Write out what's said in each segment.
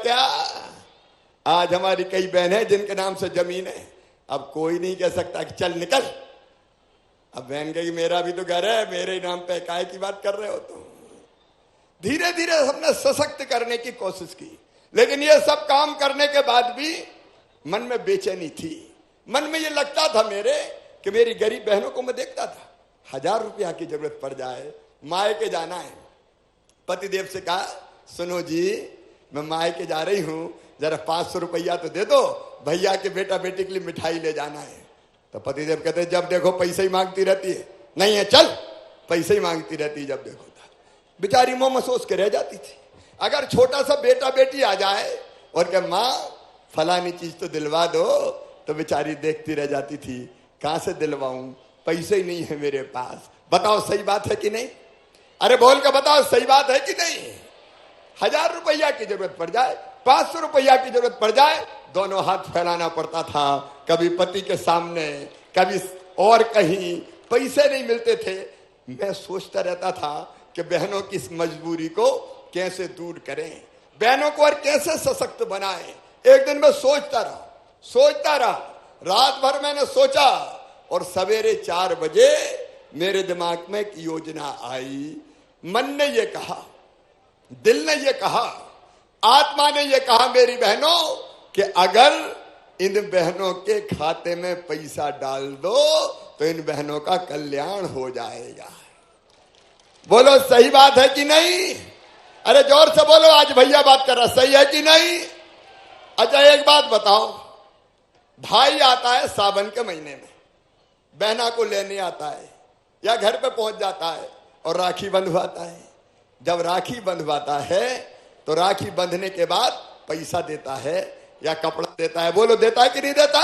क्या, आज हमारी कई बहनें जिनके नाम से जमीन है, अब कोई नहीं कह सकता कि चल निकल। अब बहन कही मेरा भी तो घर है, मेरे नाम पे काय की बात कर रहे हो तुम। धीरे धीरे हमने सशक्त करने की कोशिश की, लेकिन ये सब काम करने के बाद भी मन में बेचैनी थी। मन में ये लगता था मेरे कि मेरी गरीब बहनों को मैं देखता था, 1000 रुपया की जरूरत पड़ जाए, मायके जाना है। पतिदेव से कहा, सुनो जी मैं मायके जा रही हूं, जरा 500 रुपया तो दे दो, भैया के बेटा बेटी के लिए मिठाई ले जाना है। तो पतिदेव कहते जब देखो पैसे ही मांगती रहती है, नहीं है चल, पैसे ही मांगती रहती है जब देखो। बेचारी मुंह में सोच के रह जाती थी। अगर छोटा सा बेटा बेटी आ जाए और कहे माँ फलानी चीज तो दिलवा दो, तो बेचारी देखती रह जाती थी, कहां से दिलवाऊं, पैसे ही नहीं है मेरे पास। बताओ सही बात है कि नहीं? अरे बोल के बताओ सही बात है कि नहीं? 1000 रुपया की जरूरत पड़ जाए, 500 रुपया की जरूरत पड़ जाए, दोनों हाथ फैलाना पड़ता था, कभी पति के सामने, कभी और कहीं, पैसे नहीं मिलते थे। मैं सोचता रहता था कि बहनों की इस मजबूरी को कैसे दूर करें, बहनों को और कैसे सशक्त बनाएं। एक दिन मैं सोचता रहा, रात भर मैंने सोचा, और सवेरे 4 बजे मेरे दिमाग में एक योजना आई। मन ने ये कहा, दिल ने ये कहा, आत्मा ने ये कहा मेरी बहनों कि अगर इन बहनों के खाते में पैसा डाल दो तो इन बहनों का कल्याण हो जाएगा। बोलो सही बात है कि नहीं? अरे जोर से बोलो, आज भैया बात कर रहा, सही है कि नहीं? अच्छा एक बात बताओ, भाई आता है सावन के महीने में, बहना को लेने आता है या घर पे पहुंच जाता है और राखी बंधवाता है। जब राखी बंधवाता है तो राखी बंधने के बाद पैसा देता है या कपड़ा देता है। बोलो देता है कि नहीं देता?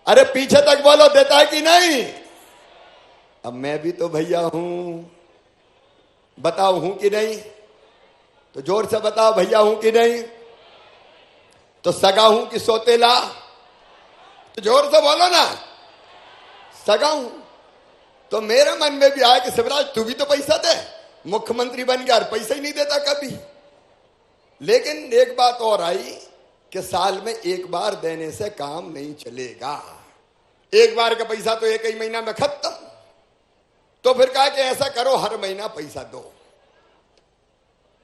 अरे पीछे तक बोलो, देता है कि नहीं? अब मैं भी तो भैया हूं, बताओ हूं कि नहीं? तो जोर से बताओ भैया हूं कि नहीं? तो सगा हूं कि सौतेला? तो जोर से बोलो ना, सगा हूं। तो मेरे मन में भी आया कि शिवराज तू भी तो पैसा दे, मुख्यमंत्री बन गया और पैसा ही नहीं देता कभी। लेकिन एक बात और आई कि साल में एक बार देने से काम नहीं चलेगा, एक बार का पैसा तो एक ही महीना में खत्म। तो फिर कहा कि ऐसा करो, हर महीना पैसा दो।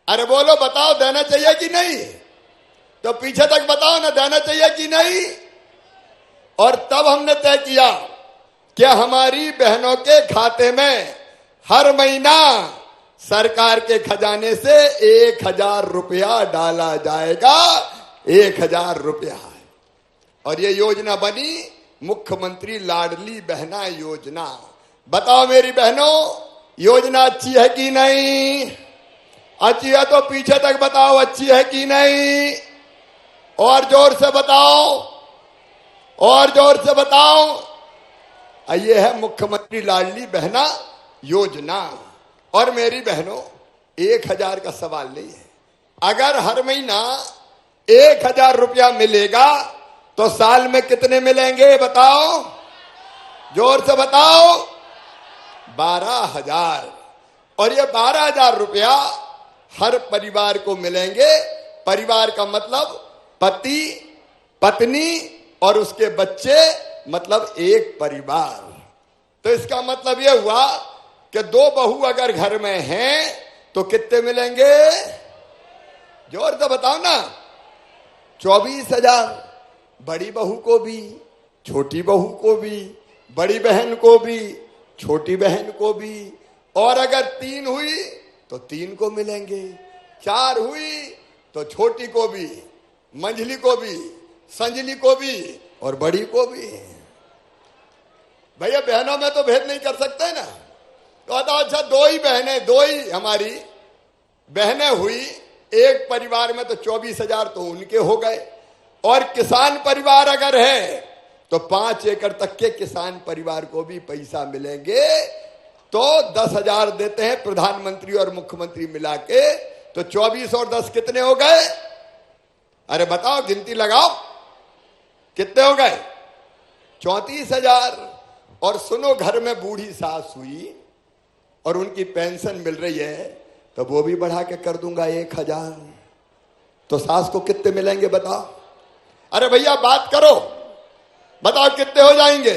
अरे बोलो बताओ, देना चाहिए कि नहीं? तो पीछे तक बताओ ना, देना चाहिए कि नहीं? और तब हमने तय किया कि हमारी बहनों के खाते में हर महीना सरकार के खजाने से 1000 रुपया डाला जाएगा, 1000 रुपया। और ये योजना बनी मुख्यमंत्री लाडली बहना योजना। बताओ मेरी बहनों, योजना अच्छी है कि नहीं? अच्छी है तो पीछे तक बताओ, अच्छी है कि नहीं? और जोर से बताओ, और जोर से बताओ। ये है मुख्यमंत्री लाडली बहना योजना। और मेरी बहनों 1000 का सवाल नहीं है, अगर हर महीना 1000 रुपया मिलेगा तो साल में कितने मिलेंगे बताओ, जोर से बताओ। 12,000। और ये 12,000 रुपया हर परिवार को मिलेंगे। परिवार का मतलब पति, पत्नी और उसके बच्चे, मतलब एक परिवार। तो इसका मतलब यह हुआ कि 2 बहू अगर घर में हैं तो कितने मिलेंगे, जोर से बताओ ना। 24,000। बड़ी बहू को भी, छोटी बहू को भी, बड़ी बहन को भी, छोटी बहन को भी। और अगर 3 हुई तो 3 को मिलेंगे, 4 हुई तो छोटी को भी, मंझली को भी, संजली को भी और बड़ी को भी। भैया बहनों में तो भेद नहीं कर सकते ना। तो अच्छा 2 ही बहनें, 2 ही हमारी बहनें हुई एक परिवार में, तो 24,000 तो उनके हो गए। और किसान परिवार अगर है तो 5 एकड़ तक के किसान परिवार को भी पैसा मिलेंगे। तो 10,000 देते हैं प्रधानमंत्री और मुख्यमंत्री मिला के, तो 24 और 10 कितने हो गए? अरे बताओ, गिनती लगाओ, कितने हो गए? 34,000। और सुनो, घर में बूढ़ी सास हुई और उनकी पेंशन मिल रही है, तो वो भी बढ़ा के कर दूंगा 1,000। तो सास को कितने मिलेंगे बताओ? अरे भैया बात करो, बताओ कितने हो जाएंगे?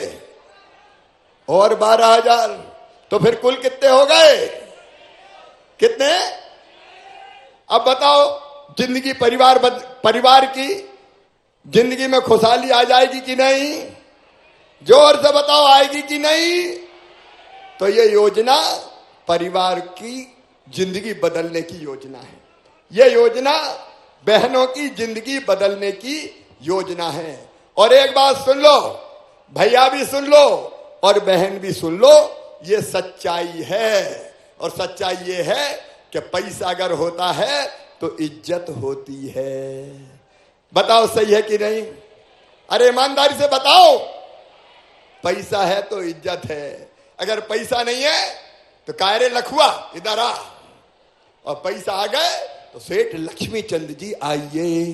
और 12,000, तो फिर कुल कितने हो गए? कितने? अब बताओ, जिंदगी परिवार की जिंदगी में खुशहाली आ जाएगी कि नहीं? जोर से बताओ, आएगी कि नहीं? तो ये योजना परिवार की जिंदगी बदलने की योजना है। ये योजना बहनों की जिंदगी बदलने की योजना है। और एक बात सुन लो, भैया भी सुन लो और बहन भी सुन लो, ये सच्चाई है। और सच्चाई ये है कि पैसा अगर होता है तो इज्जत होती है। बताओ सही है कि नहीं? अरे ईमानदारी से बताओ, पैसा है तो इज्जत है। अगर पैसा नहीं है तो कायरे लखुआ इधर आ, और पैसा आ गए तो सेठ लक्ष्मी चंद जी आइए।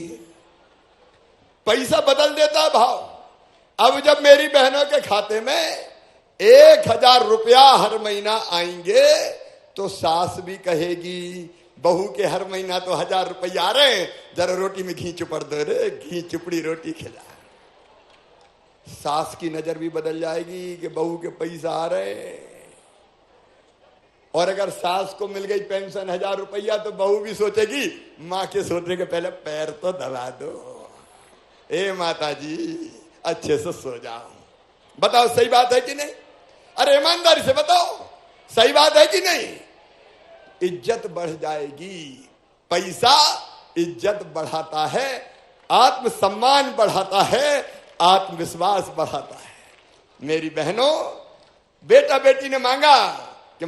पैसा बदल देता भाव। अब जब मेरी बहनों के खाते में 1,000 रुपया हर महीना आएंगे तो सास भी कहेगी, बहू के हर महीना तो 1,000 रुपया आ रहे हैं, जरा रोटी में घी चुपड़ दो रे, घी चुपड़ी रोटी खिला। सास की नजर भी बदल जाएगी कि बहू के पैसा आ रहे हैं। और अगर सास को मिल गई पेंशन 1,000 रुपया तो बहू भी सोचेगी, माँ के सोचने के पहले पैर तो दबा दो, ए माता जी अच्छे से सो जाओ। बताओ सही बात है कि नहीं? अरे ईमानदारी से बताओ, सही बात है कि नहीं? इज्जत बढ़ जाएगी। पैसा इज्जत बढ़ाता है, आत्मसम्मान बढ़ाता है, आत्मविश्वास बढ़ाता है। मेरी बहनों, बेटा बेटी ने मांगा